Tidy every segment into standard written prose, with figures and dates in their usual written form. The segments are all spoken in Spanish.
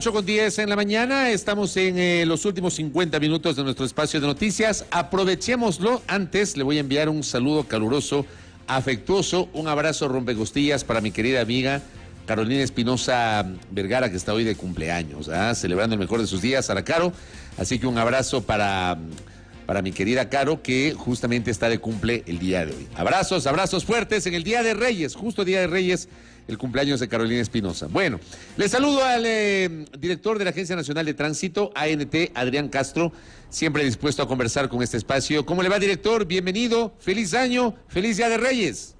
8:10 en la mañana, estamos en los últimos 50 minutos de nuestro espacio de noticias. Aprovechémoslo. Antes le voy a enviar un saludo caluroso, afectuoso, un abrazo rompecostillas para mi querida amiga Carolina Espinosa Vergara, que está hoy de cumpleaños, celebrando el mejor de sus días, a la Caro. Así que un abrazo para mi querida Caro, que justamente está de cumple el día de hoy. Abrazos fuertes en el Día de Reyes, justo Día de Reyes, el cumpleaños de Carolina Espinosa. Bueno, le saludo al director de la Agencia Nacional de Tránsito, ANT, Adrián Castro, siempre dispuesto a conversar con este espacio. ¿Cómo le va, director? Bienvenido, feliz año, feliz Día de Reyes.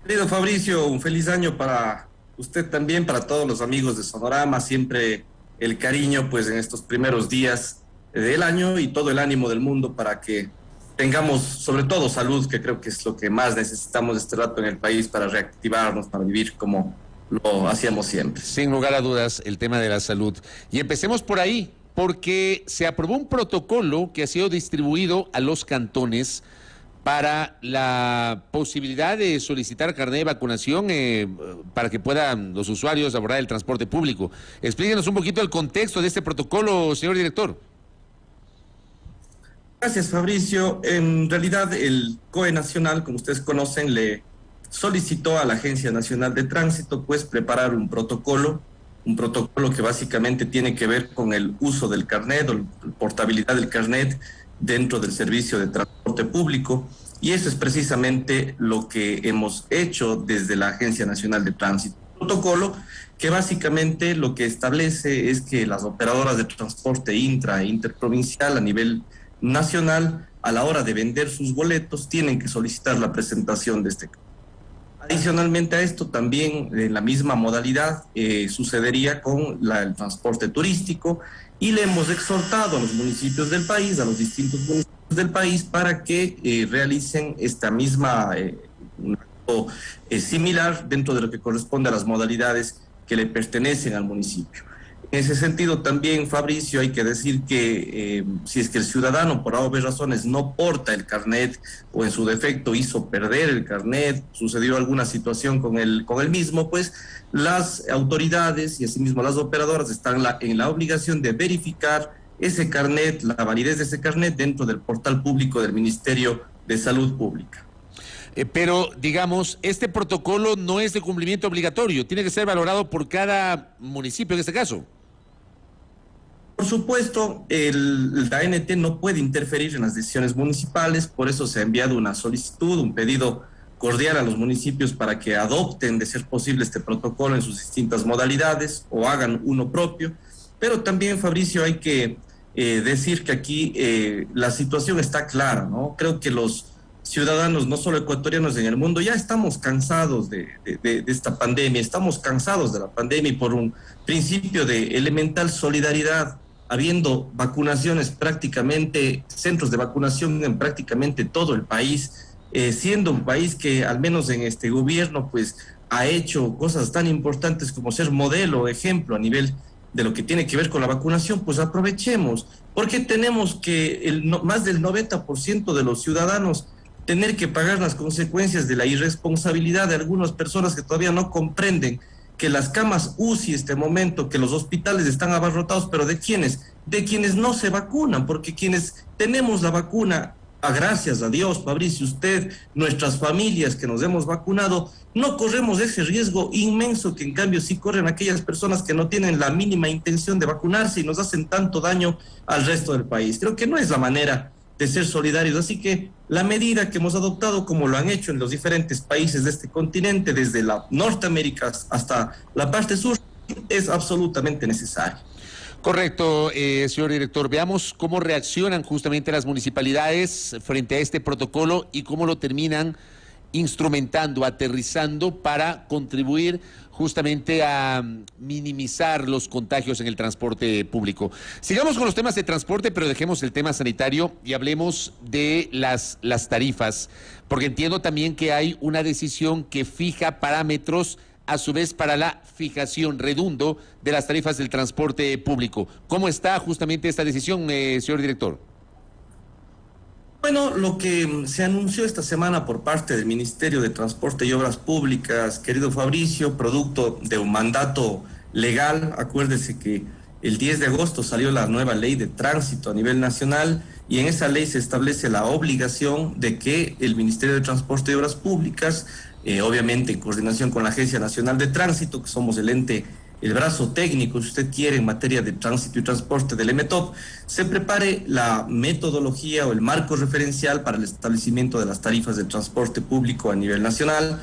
Querido Fabricio, un feliz año para usted también, para todos los amigos de Sonorama, siempre el cariño pues en estos primeros días del año y todo el ánimo del mundo para que tengamos sobre todo salud, que creo que es lo que más necesitamos este rato en el país para reactivarnos, para vivir como lo hacíamos siempre. Sin lugar a dudas, el tema de la salud. Y empecemos por ahí, porque se aprobó un protocolo que ha sido distribuido a los cantones para la posibilidad de solicitar carnet de vacunación para que puedan los usuarios abordar el transporte público. Explíquenos un poquito el contexto de este protocolo, señor director. Gracias, Fabricio. En realidad, el COE Nacional, como ustedes conocen, le solicitó a la Agencia Nacional de Tránsito, pues, preparar un protocolo que básicamente tiene que ver con el uso del carnet o la portabilidad del carnet dentro del servicio de transporte público. Y eso es precisamente lo que hemos hecho desde la Agencia Nacional de Tránsito. Un protocolo que básicamente lo que establece es que las operadoras de transporte intra e interprovincial a nivel nacional, a la hora de vender sus boletos, tienen que solicitar la presentación de este carnet. Adicionalmente a esto, también en la misma modalidad sucedería con el transporte turístico, y le hemos exhortado a los municipios del país, a los distintos municipios del país, para que realicen esta misma un acto similar dentro de lo que corresponde a las modalidades que le pertenecen al municipio. En ese sentido también, Fabricio, hay que decir que si es que el ciudadano por obvias razones no porta el carnet o en su defecto hizo perder el carnet, sucedió alguna situación con el mismo, pues las autoridades y asimismo las operadoras están en la obligación de verificar ese carnet, la validez de ese carnet dentro del portal público del Ministerio de Salud Pública. Pero, digamos, este protocolo no es de cumplimiento obligatorio, tiene que ser valorado por cada municipio en este caso. Por supuesto, la ANT no puede interferir en las decisiones municipales, por eso se ha enviado una solicitud, un pedido cordial a los municipios para que adopten, de ser posible, este protocolo en sus distintas modalidades o hagan uno propio. Pero también, Fabricio, hay que decir que aquí la situación está clara, ¿no? Creo que los ciudadanos, no solo ecuatorianos en el mundo, ya estamos cansados de esta pandemia, estamos cansados de la pandemia, y por un principio de elemental solidaridad, habiendo vacunaciones prácticamente, centros de vacunación en prácticamente todo el país, siendo un país que al menos en este gobierno pues ha hecho cosas tan importantes como ser modelo, ejemplo a nivel de lo que tiene que ver con la vacunación, pues aprovechemos, porque tenemos que más del 90% de los ciudadanos tener que pagar las consecuencias de la irresponsabilidad de algunas personas que todavía no comprenden que las camas UCI este momento, que los hospitales están abarrotados, pero ¿de quiénes? De quienes no se vacunan, porque quienes tenemos la vacuna, gracias a Dios, Fabricio, usted, nuestras familias que nos hemos vacunado, no corremos ese riesgo inmenso que en cambio sí corren aquellas personas que no tienen la mínima intención de vacunarse y nos hacen tanto daño al resto del país. Creo que no es la manera de ser solidarios, así que la medida que hemos adoptado, como lo han hecho en los diferentes países de este continente, desde la Norteamérica hasta la parte sur, es absolutamente necesaria. Correcto, señor director. Veamos cómo reaccionan justamente las municipalidades frente a este protocolo y cómo lo terminan instrumentando, aterrizando para contribuir justamente a minimizar los contagios en el transporte público. Sigamos con los temas de transporte, pero dejemos el tema sanitario y hablemos de las tarifas, porque entiendo también que hay una decisión que fija parámetros a su vez para la fijación, redundo, de las tarifas del transporte público. ¿Cómo está justamente esta decisión, señor director? Bueno, lo que se anunció esta semana por parte del Ministerio de Transporte y Obras Públicas, querido Fabricio, producto de un mandato legal. Acuérdese que el 10 de agosto salió la nueva ley de tránsito a nivel nacional y en esa ley se establece la obligación de que el Ministerio de Transporte y Obras Públicas, obviamente en coordinación con la Agencia Nacional de Tránsito, que somos el ente, el brazo técnico, si usted quiere, en materia de tránsito y transporte del EMETOP, se prepare la metodología o el marco referencial para el establecimiento de las tarifas de transporte público a nivel nacional.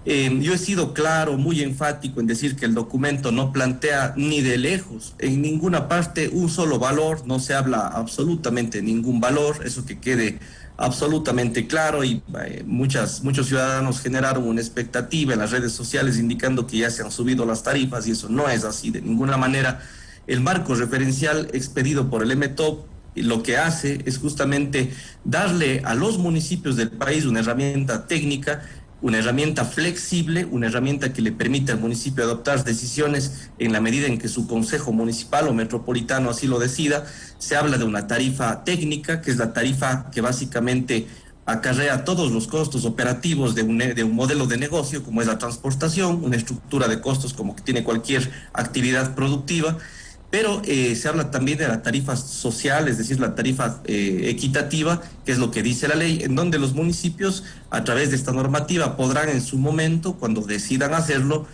Yo he sido claro, muy enfático en decir que el documento no plantea ni de lejos, en ninguna parte, un solo valor, no se habla absolutamente de ningún valor, eso que quede absolutamente claro, y muchos ciudadanos generaron una expectativa en las redes sociales indicando que ya se han subido las tarifas y eso no es así de ninguna manera. El marco referencial expedido por el EMETOP lo que hace es justamente darle a los municipios del país una herramienta técnica, una herramienta flexible, una herramienta que le permite al municipio adoptar decisiones en la medida en que su consejo municipal o metropolitano así lo decida. Se habla de una tarifa técnica, que es la tarifa que básicamente acarrea todos los costos operativos de un modelo de negocio, como es la transportación, una estructura de costos como que tiene cualquier actividad productiva. Pero se habla también de la tarifa social, es decir, la tarifa equitativa, que es lo que dice la ley, en donde los municipios, a través de esta normativa, podrán en su momento, cuando decidan hacerlo,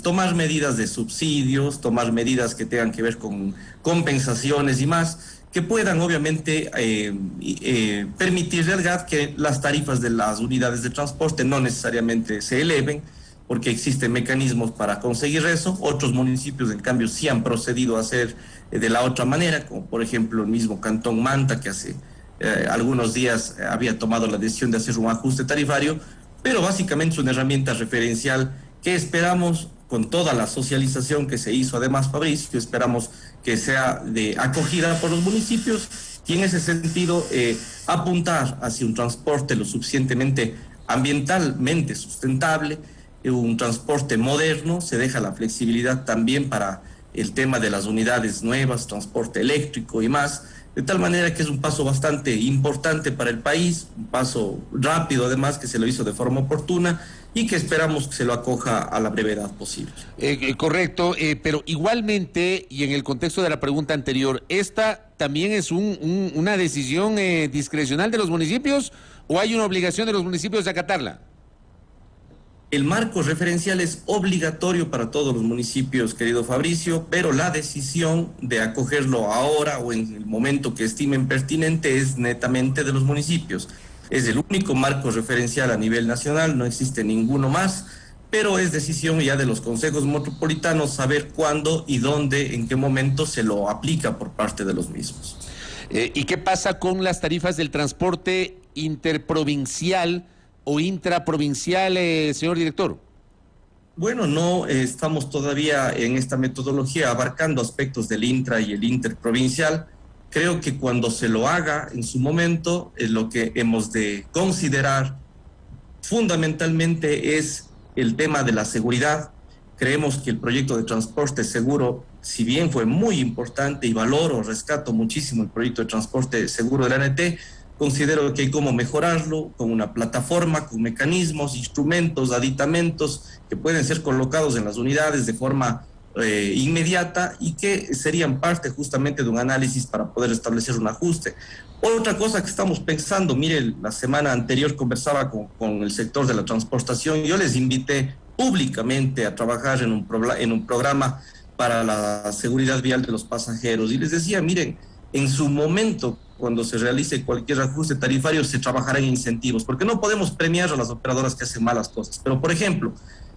tomar medidas de subsidios, tomar medidas que tengan que ver con compensaciones y más, que puedan obviamente permitir realidad que las tarifas de las unidades de transporte no necesariamente se eleven, porque existen mecanismos para conseguir eso. Otros municipios, en cambio, sí han procedido a hacer de la otra manera, como por ejemplo el mismo Cantón Manta, que hace algunos días había tomado la decisión de hacer un ajuste tarifario, pero básicamente es una herramienta referencial que esperamos, con toda la socialización que se hizo, además, Fabricio, esperamos que sea de acogida por los municipios y en ese sentido apuntar hacia un transporte lo suficientemente ambientalmente sustentable, un transporte moderno. Se deja la flexibilidad también para el tema de las unidades nuevas, transporte eléctrico y más, de tal manera que es un paso bastante importante para el país, un paso rápido además, que se lo hizo de forma oportuna y que esperamos que se lo acoja a la brevedad posible. Correcto, pero igualmente, y en el contexto de la pregunta anterior, ¿esta también es una decisión discrecional de los municipios o hay una obligación de los municipios de acatarla? El marco referencial es obligatorio para todos los municipios, querido Fabricio, pero la decisión de acogerlo ahora o en el momento que estimen pertinente es netamente de los municipios. Es el único marco referencial a nivel nacional, no existe ninguno más, pero es decisión ya de los consejos metropolitanos saber cuándo y dónde, en qué momento se lo aplica por parte de los mismos. ¿Y qué pasa con las tarifas del transporte interprovincial o intraprovincial, señor director? Bueno, no estamos todavía en esta metodología abarcando aspectos del intra y el interprovincial. Creo que cuando se lo haga en su momento, lo que hemos de considerar fundamentalmente es el tema de la seguridad. Creemos que el proyecto de transporte seguro, si bien fue muy importante y valoro, rescato muchísimo el proyecto de transporte seguro de la ANT, considero que hay cómo mejorarlo con una plataforma, con mecanismos, instrumentos, aditamentos que pueden ser colocados en las unidades de forma inmediata y que serían parte justamente de un análisis para poder establecer un ajuste. Otra cosa que estamos pensando, mire, la semana anterior conversaba con el sector de la transportación, yo les invité públicamente a trabajar en un programa para la seguridad vial de los pasajeros y les decía, miren, en su momento, cuando se realice cualquier ajuste tarifario, se trabajará en incentivos, porque no podemos premiar a las operadoras que hacen malas cosas. Pero, por ejemplo,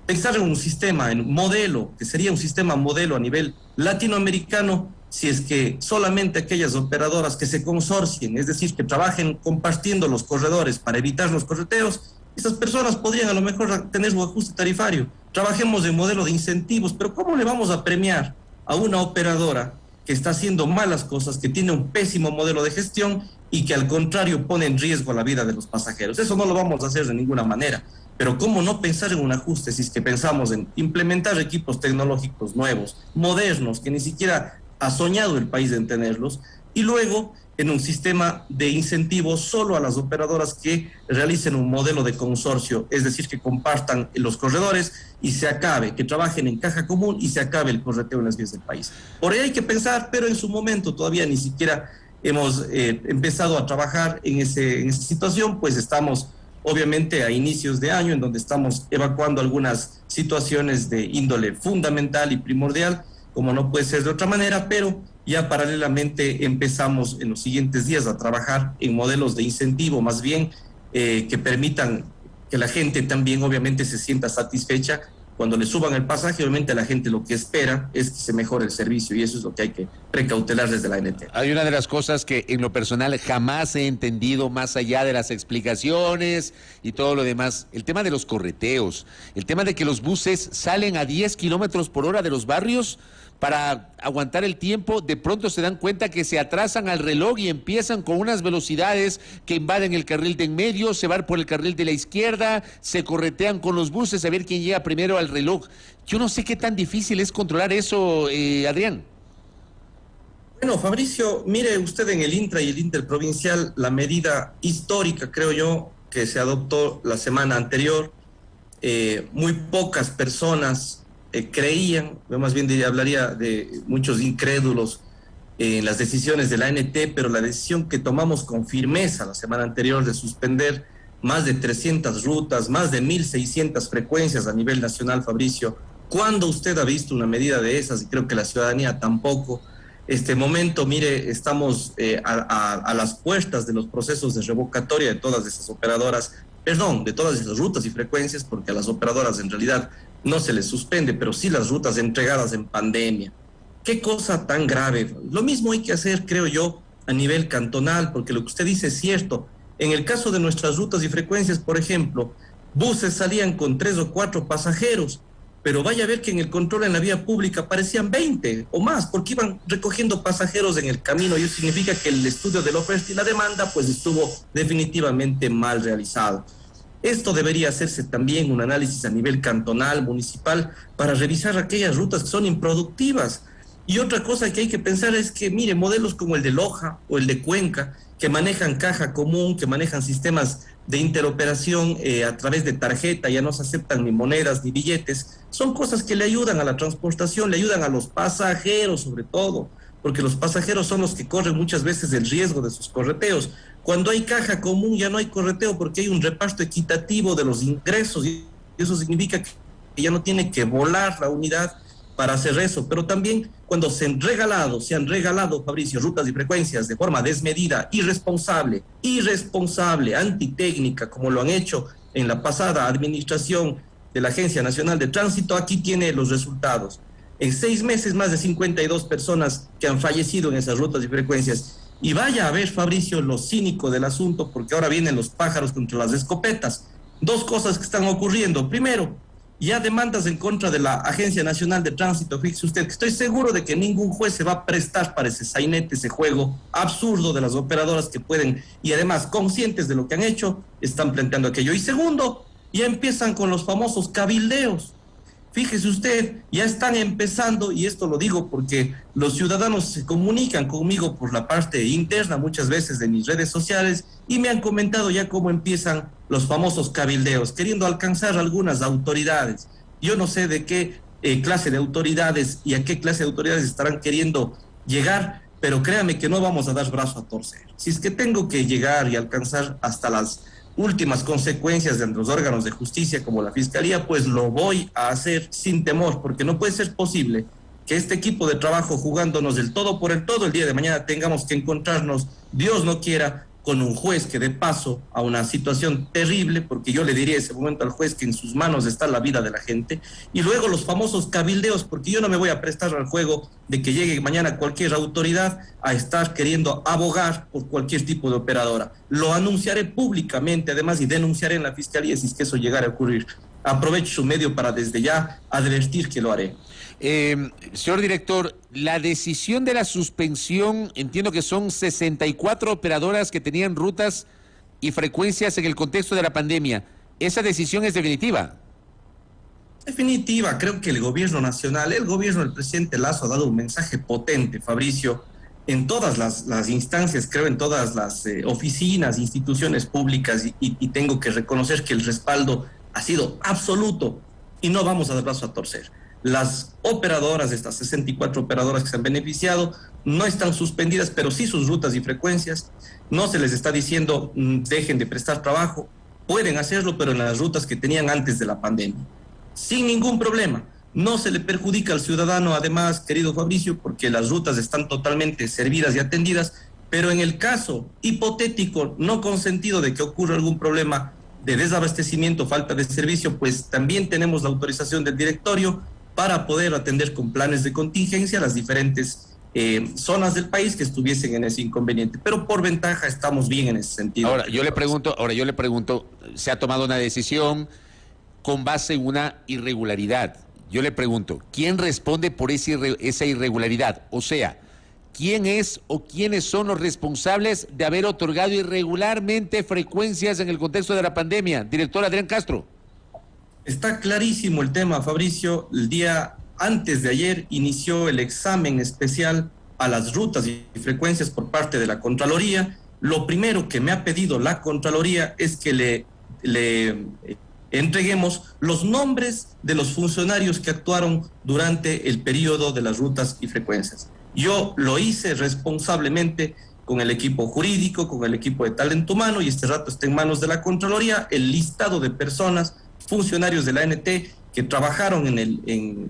pensar en un sistema, en un modelo, que sería un sistema modelo a nivel latinoamericano, si es que solamente aquellas operadoras que se consorcien, es decir, que trabajen compartiendo los corredores para evitar los correteos, esas personas podrían a lo mejor tener un ajuste tarifario. Trabajemos en modelo de incentivos, pero ¿cómo le vamos a premiar a una operadora que está haciendo malas cosas, que tiene un pésimo modelo de gestión y que al contrario pone en riesgo la vida de los pasajeros? Eso no lo vamos a hacer de ninguna manera. Pero ¿cómo no pensar en un ajuste si es que pensamos en implementar equipos tecnológicos nuevos, modernos, que ni siquiera ha soñado el país en tenerlos, y luego en un sistema de incentivos solo a las operadoras que realicen un modelo de consorcio, es decir, que compartan los corredores y se acabe, que trabajen en caja común y se acabe el correteo en las vías del país. Por ahí hay que pensar, pero en su momento todavía ni siquiera hemos empezado a trabajar en esa situación, pues estamos obviamente a inicios de año en donde estamos evacuando algunas situaciones de índole fundamental y primordial, como no puede ser de otra manera, pero ya paralelamente empezamos en los siguientes días a trabajar en modelos de incentivo, más bien que permitan que la gente también obviamente se sienta satisfecha. Cuando le suban el pasaje, obviamente la gente lo que espera es que se mejore el servicio y eso es lo que hay que precautelar desde la ANT. Hay una de las cosas que en lo personal jamás he entendido, más allá de las explicaciones y todo lo demás, el tema de los correteos, el tema de que los buses salen a 10 kilómetros por hora de los barrios para aguantar el tiempo, de pronto se dan cuenta que se atrasan al reloj y empiezan con unas velocidades que invaden el carril de en medio, se van por el carril de la izquierda, se corretean con los buses a ver quién llega primero al reloj. Yo no sé qué tan difícil es controlar eso, Adrián. Bueno, Fabricio, mire usted en el intra y el interprovincial la medida histórica, creo yo, que se adoptó la semana anterior. Muy pocas personas creían, yo más bien hablaría de muchos incrédulos en las decisiones de la ANT, pero la decisión que tomamos con firmeza la semana anterior de suspender más de 300 rutas, más de 1.600 frecuencias a nivel nacional, Fabricio, ¿cuándo usted ha visto una medida de esas? Y creo que la ciudadanía tampoco. Este momento, mire, estamos a las puertas de los procesos de revocatoria de todas esas operadoras, perdón, de todas esas rutas y frecuencias, porque a las operadoras en realidad no se les suspende, pero sí las rutas entregadas en pandemia. Qué cosa tan grave. Lo mismo hay que hacer, creo yo, a nivel cantonal, porque lo que usted dice es cierto. En el caso de nuestras rutas y frecuencias, por ejemplo, buses salían con 3 o 4 pasajeros, pero vaya a ver que en el control en la vía pública aparecían 20 o más, porque iban recogiendo pasajeros en el camino, y eso significa que el estudio de la oferta y la demanda pues estuvo definitivamente mal realizado. Esto debería hacerse también un análisis a nivel cantonal, municipal, para revisar aquellas rutas que son improductivas. Y otra cosa que hay que pensar es que, mire, modelos como el de Loja o el de Cuenca, que manejan caja común, que manejan sistemas de interoperación a través de tarjeta, ya no se aceptan ni monedas ni billetes, son cosas que le ayudan a la transportación, le ayudan a los pasajeros sobre todo, porque los pasajeros son los que corren muchas veces el riesgo de sus correteos. Cuando hay caja común ya no hay correteo porque hay un reparto equitativo de los ingresos y eso significa que ya no tiene que volar la unidad para hacer eso, pero también cuando se han regalado, Fabricio, rutas y frecuencias de forma desmedida, irresponsable, antitécnica, como lo han hecho en la pasada administración de la Agencia Nacional de Tránsito, aquí tiene los resultados. En 6 meses, más de 52 personas que han fallecido en esas rutas y frecuencias. Y vaya a ver, Fabricio, lo cínico del asunto, porque ahora vienen los pájaros contra las escopetas. 2 cosas que están ocurriendo. Primero, ya demandas en contra de la Agencia Nacional de Tránsito. Fíjese usted que estoy seguro de que ningún juez se va a prestar para ese sainete, ese juego absurdo de las operadoras que pueden, y además conscientes de lo que han hecho, están planteando aquello. Y segundo, ya empiezan con los famosos cabildeos. Fíjese usted, ya están empezando, y esto lo digo porque los ciudadanos se comunican conmigo por la parte interna muchas veces de mis redes sociales y me han comentado ya cómo empiezan los famosos cabildeos, queriendo alcanzar algunas autoridades. Yo no sé de qué clase de autoridades y a qué clase de autoridades estarán queriendo llegar, pero créame que no vamos a dar brazo a torcer. Si es que tengo que llegar y alcanzar hasta las últimas consecuencias de los órganos de justicia como la Fiscalía, pues lo voy a hacer sin temor, porque no puede ser posible que este equipo de trabajo jugándonos del todo por el todo, el día de mañana tengamos que encontrarnos, Dios no quiera, con un juez que dé paso a una situación terrible, porque yo le diría ese momento al juez que en sus manos está la vida de la gente, y luego los famosos cabildeos, porque yo no me voy a prestar al juego de que llegue mañana cualquier autoridad a estar queriendo abogar por cualquier tipo de operadora. Lo anunciaré públicamente, además, y denunciaré en la Fiscalía si es que eso llegara a ocurrir. Aprovecho su medio para desde ya advertir que lo haré. Señor director, la decisión de la suspensión, entiendo que son 64 operadoras que tenían rutas y frecuencias en el contexto de la pandemia. ¿Esa decisión es definitiva? Definitiva, creo que el gobierno nacional, el gobierno del presidente Lazo ha dado un mensaje potente, Fabricio, en todas las instancias, creo en todas las oficinas, instituciones públicas, y tengo que reconocer que el respaldo ha sido absoluto y no vamos a dar brazo a torcer. Las operadoras, estas 64 operadoras que se han beneficiado, no están suspendidas, pero sí sus rutas y frecuencias. No se les está diciendo dejen de prestar trabajo, pueden hacerlo, pero en las rutas que tenían antes de la pandemia, sin ningún problema. No se le perjudica al ciudadano, además, querido Fabricio, porque las rutas están totalmente servidas y atendidas, pero en el caso hipotético, no consentido de que ocurra algún problema de desabastecimiento, falta de servicio, pues también tenemos la autorización del directorio para poder atender con planes de contingencia las diferentes zonas del país que estuviesen en ese inconveniente. Pero por ventaja estamos bien en ese sentido. Ahora, yo le pregunto, se ha tomado una decisión con base en una irregularidad. Yo le pregunto, ¿quién responde por esa irregularidad? O sea, ¿quién es o quiénes son los responsables de haber otorgado irregularmente frecuencias en el contexto de la pandemia? Director Adrián Castro. Está clarísimo el tema, Fabricio. El día antes de ayer inició el examen especial a las rutas y frecuencias por parte de la Contraloría. Lo primero que me ha pedido la Contraloría es que le entreguemos los nombres de los funcionarios que actuaron durante el periodo de las rutas y frecuencias. Yo lo hice responsablemente con el equipo jurídico, con el equipo de talento humano, y este rato está en manos de la Contraloría el listado de personas, funcionarios de la ANT que trabajaron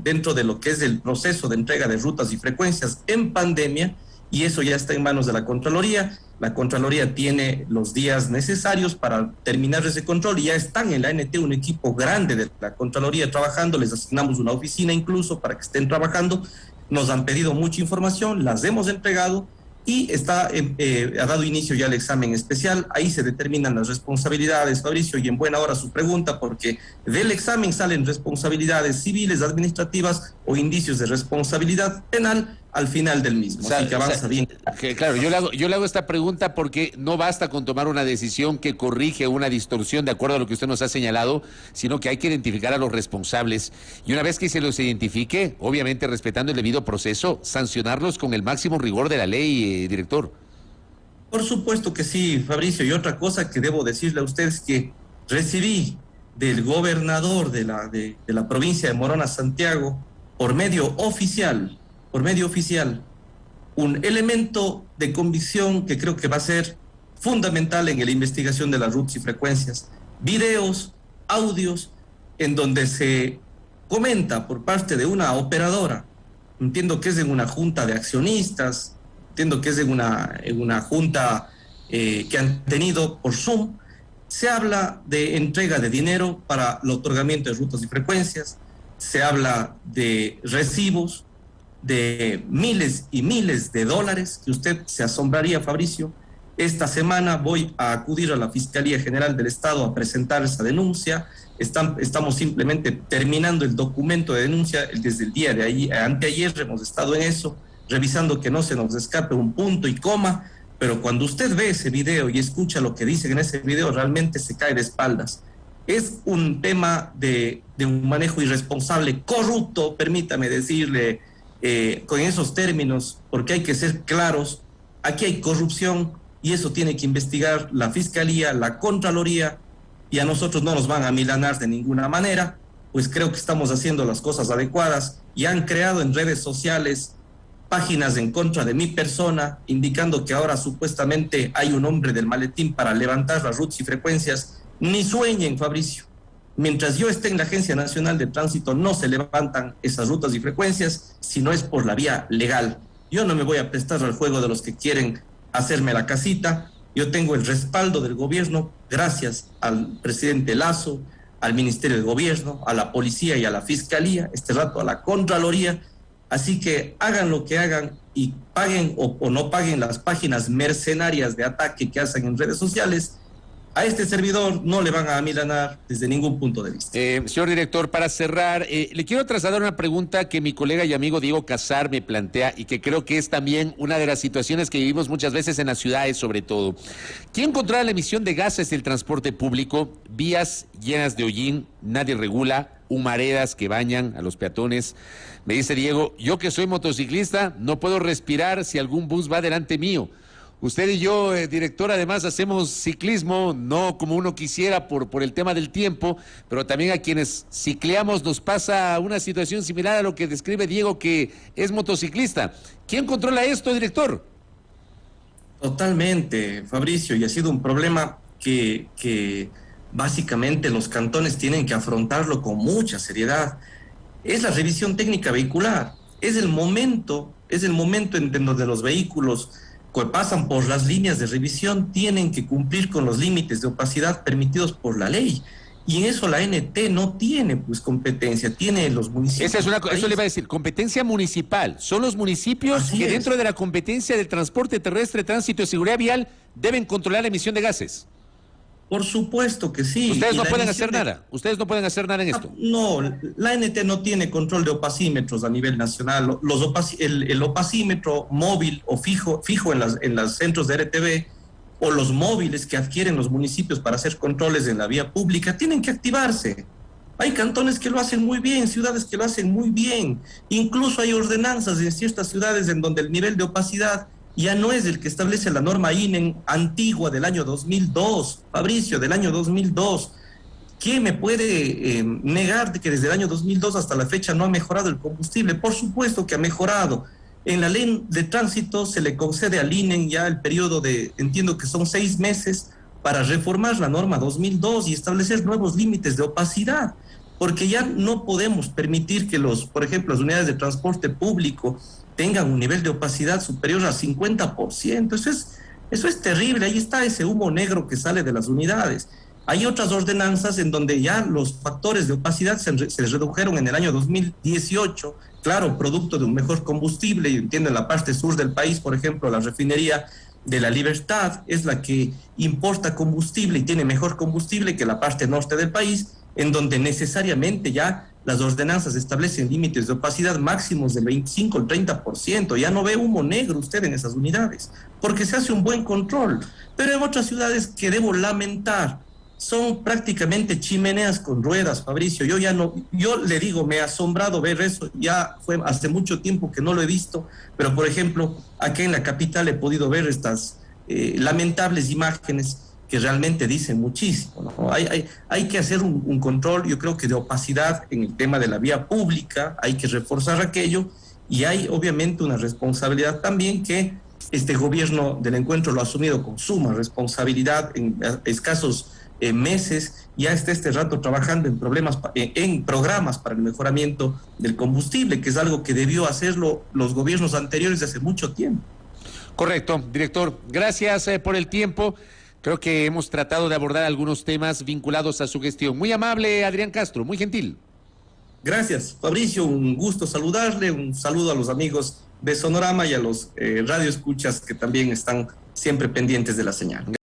dentro de lo que es el proceso de entrega de rutas y frecuencias en pandemia, y eso ya está en manos de la Contraloría. La Contraloría tiene los días necesarios para terminar ese control y ya están en la ANT un equipo grande de la Contraloría trabajando. Les asignamos una oficina incluso para que estén trabajando. Nos han pedido mucha información, las hemos entregado y ha dado inicio ya el examen especial. Ahí se determinan las responsabilidades, Fabricio, y en buena hora su pregunta, porque del examen salen responsabilidades civiles, administrativas o indicios de responsabilidad penal al final del mismo. Así que avanza bien. Claro, yo le hago esta pregunta porque no basta con tomar una decisión que corrige una distorsión de acuerdo a lo que usted nos ha señalado, sino que hay que identificar a los responsables. Y una vez que se los identifique, obviamente respetando el debido proceso, sancionarlos con el máximo rigor de la ley, director. Por supuesto que sí, Fabricio. Y otra cosa que debo decirle a ustedes que recibí del gobernador de la provincia de Morona, Santiago, por medio oficial, un elemento de convicción que creo que va a ser fundamental en la investigación de las rutas y frecuencias. Videos, audios, en donde se comenta por parte de una operadora, entiendo que es en una junta de accionistas, entiendo que es en una junta que han tenido por Zoom, se habla de entrega de dinero para el otorgamiento de rutas y frecuencias, se habla de recibos de miles y miles de dólares, que usted se asombraría, Fabricio. Esta semana voy a acudir a la Fiscalía General del Estado a presentar esa denuncia. Estamos simplemente terminando el documento de denuncia desde el día de ahí, anteayer hemos estado en eso, revisando que no se nos escape un punto y coma, pero cuando usted ve ese video y escucha lo que dicen en ese video, realmente se cae de espaldas. Es un tema de un manejo irresponsable, corrupto, permítame decirle, con esos términos, porque hay que ser claros. Aquí hay corrupción y eso tiene que investigar la Fiscalía, la Contraloría, y a nosotros no nos van a milanar de ninguna manera, pues creo que estamos haciendo las cosas adecuadas y han creado en redes sociales páginas en contra de mi persona, indicando que ahora supuestamente hay un hombre del maletín para levantar las rutas y frecuencias. Ni sueñen, Fabricio. Mientras yo esté en la Agencia Nacional de Tránsito, no se levantan esas rutas y frecuencias si no es por la vía legal. Yo no me voy a prestar al juego de los que quieren hacerme la casita. Yo tengo el respaldo del gobierno, gracias al presidente Lazo, al Ministerio de Gobierno, a la Policía y a la Fiscalía, este rato a la Contraloría. Así que hagan lo que hagan y paguen o no paguen las páginas mercenarias de ataque que hacen en redes sociales. a este servidor no le van a amilanar desde ningún punto de vista. Señor director, para cerrar, le quiero trasladar una pregunta que mi colega y amigo Diego Casar me plantea y que creo que es también una de las situaciones que vivimos muchas veces en las ciudades, sobre todo. ¿Quién controla la emisión de gases del transporte público? Vías llenas de hollín, nadie regula, humaredas que bañan a los peatones. Me dice Diego, yo que soy motociclista, no puedo respirar si algún bus va delante mío. Usted y yo, director, además hacemos ciclismo, no como uno quisiera por el tema del tiempo, pero también a quienes cicleamos nos pasa una situación similar a lo que describe Diego, que es motociclista. ¿Quién controla esto, director? Totalmente, Fabricio, y ha sido un problema que básicamente los cantones tienen que afrontarlo con mucha seriedad. Es la revisión técnica vehicular, es el momento en donde los vehículos que pasan por las líneas de revisión tienen que cumplir con los límites de opacidad permitidos por la ley. Y en eso la ANT no tiene pues competencia, tiene los municipios. Eso le iba a decir, competencia municipal. Son los municipios que dentro de la competencia del transporte terrestre, tránsito y seguridad vial deben controlar la emisión de gases. Por supuesto que sí. Ustedes no pueden hacer nada. Ustedes no pueden hacer nada en esto. No, la ANT no tiene control de opacímetros a nivel nacional. El opacímetro móvil o fijo en los centros de RTV o los móviles que adquieren los municipios para hacer controles en la vía pública tienen que activarse. Hay cantones que lo hacen muy bien, ciudades que lo hacen muy bien. Incluso hay ordenanzas en ciertas ciudades en donde el nivel de opacidad ya no es el que establece la norma INEN antigua del año 2002, Fabricio, del año 2002. ¿Quién me puede negar de que desde el año 2002 hasta la fecha no ha mejorado el combustible? Por supuesto que ha mejorado. En la ley de tránsito se le concede al INEN ya el periodo de, entiendo que son 6 meses, para reformar la norma 2002 y establecer nuevos límites de opacidad, porque ya no podemos permitir que por ejemplo, las unidades de transporte público tengan un nivel de opacidad superior al 50%. Eso es terrible. Ahí está ese humo negro que sale de las unidades. Hay otras ordenanzas en donde ya los factores de opacidad se redujeron en el año 2018, claro, producto de un mejor combustible. Y entiendo, en la parte sur del país, por ejemplo, la refinería de La Libertad es la que importa combustible y tiene mejor combustible que la parte norte del país, en donde necesariamente ya las ordenanzas establecen límites de opacidad máximos del 25 al 30%. Ya no ve humo negro usted en esas unidades, porque se hace un buen control. Pero en otras ciudades que debo lamentar, son prácticamente chimeneas con ruedas, Fabricio. Yo le digo, me ha asombrado ver eso. Ya fue hace mucho tiempo que no lo he visto, pero por ejemplo, aquí en la capital he podido ver estas lamentables imágenes que realmente dicen muchísimo, ¿no? Hay que hacer un control, yo creo que de opacidad en el tema de la vía pública, hay que reforzar aquello, y hay obviamente una responsabilidad también que este gobierno del encuentro lo ha asumido con suma responsabilidad en escasos meses. Ya está este rato trabajando en programas para el mejoramiento del combustible, que es algo que debió hacerlo los gobiernos anteriores de hace mucho tiempo. Correcto, director. Gracias por el tiempo. Creo que hemos tratado de abordar algunos temas vinculados a su gestión. Muy amable, Adrián Castro, muy gentil. Gracias, Fabricio. Un gusto saludarle. Un saludo a los amigos de Sonorama y a los radioescuchas que también están siempre pendientes de la señal.